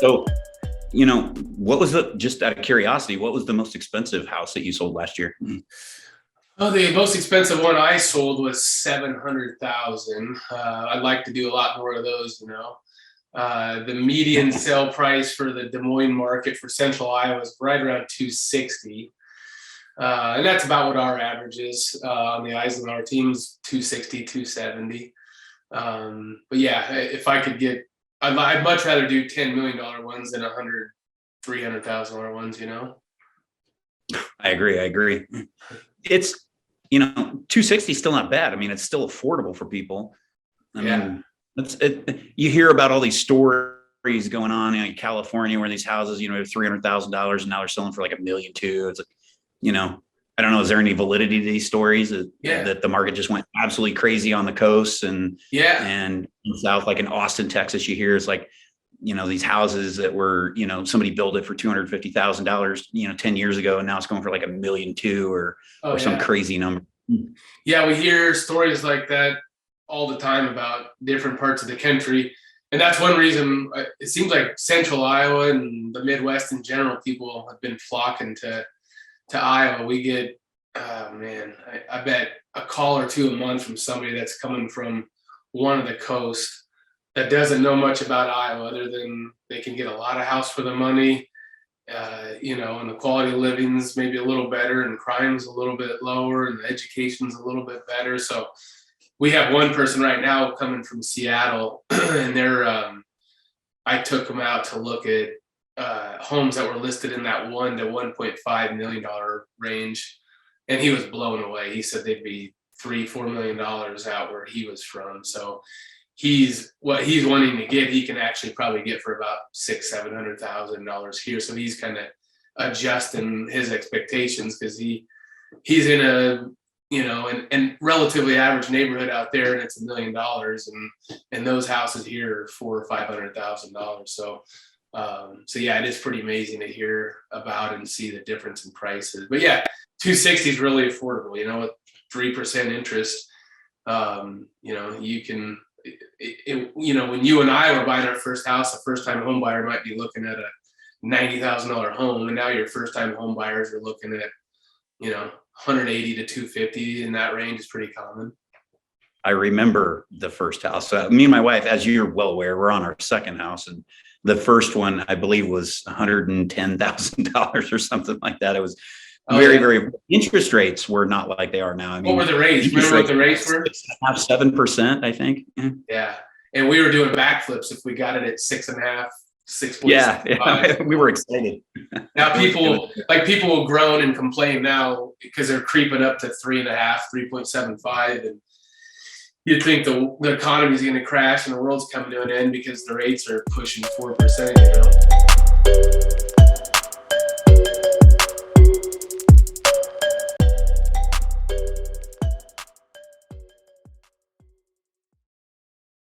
So, what was just out of curiosity, what was the most expensive house that you sold last year? Oh, the most expensive one I sold was 700,000. I'd like to do a lot more of those. The median sale price for the Des Moines market for Central Iowa is right around 260. And that's about what our average is on the Eisenlauer teams, 260, 270. But yeah, if I could I'd much rather do $10 million ones than 100, $300,000 ones. I agree. It's, 260 is still not bad. I mean, it's still affordable for people. I mean, you hear about all these stories going on in California where these houses, $300,000 and now they're selling for like $1.2 million. It's like, I don't know. Is there any validity to these stories that the market just went absolutely crazy on the coast and south, like in Austin, Texas, you hear it's like, these houses that were, somebody built it for $250,000, 10 years ago, and now it's going for like $1.2 million or some crazy number. Yeah, we hear stories like that all the time about different parts of the country. And that's one reason it seems like Central Iowa and the Midwest in general, people have been flocking to Iowa. We get, I bet a call or two a month from somebody that's coming from one of the coast that doesn't know much about Iowa other than they can get a lot of house for the money, and the quality of living's maybe a little better and crime's a little bit lower and the education's a little bit better. So we have one person right now coming from Seattle and I took them out to look at homes that were listed in that $1 to $1.5 million range. And he was blown away. He said they'd be $3-4 million out where he was from. So what he's wanting to get, he can actually probably get for about $600,000-700,000 here. So he's kind of adjusting his expectations because he's in a and relatively average neighborhood out there, and it's $1 million, and those houses here are $400,000 or $500,000. So yeah, it is pretty amazing to hear about and see the difference in prices. But yeah, 260 is really affordable. With 3% interest, you can. When you and I were buying our first house, a first-time home buyer might be looking at a $90,000 home, and now your first-time home buyers are looking at, 180 to 250 in that range is pretty common. I remember the first house. Me and my wife, as you're well aware, we're on our second house, and the first one I believe was $110,000 or something like that. It was very. Interest rates were not like they are now. I mean, what were the rates? Remember what the rates were? 6.5-7%, I think. Yeah, and we were doing backflips if we got it at 6.5, 6. Yeah, we were excited. Now people will groan and complain now because they're creeping up to 3.5, 3.75, and you'd think the economy is going to crash and the world's coming to an end because the rates are pushing 4%.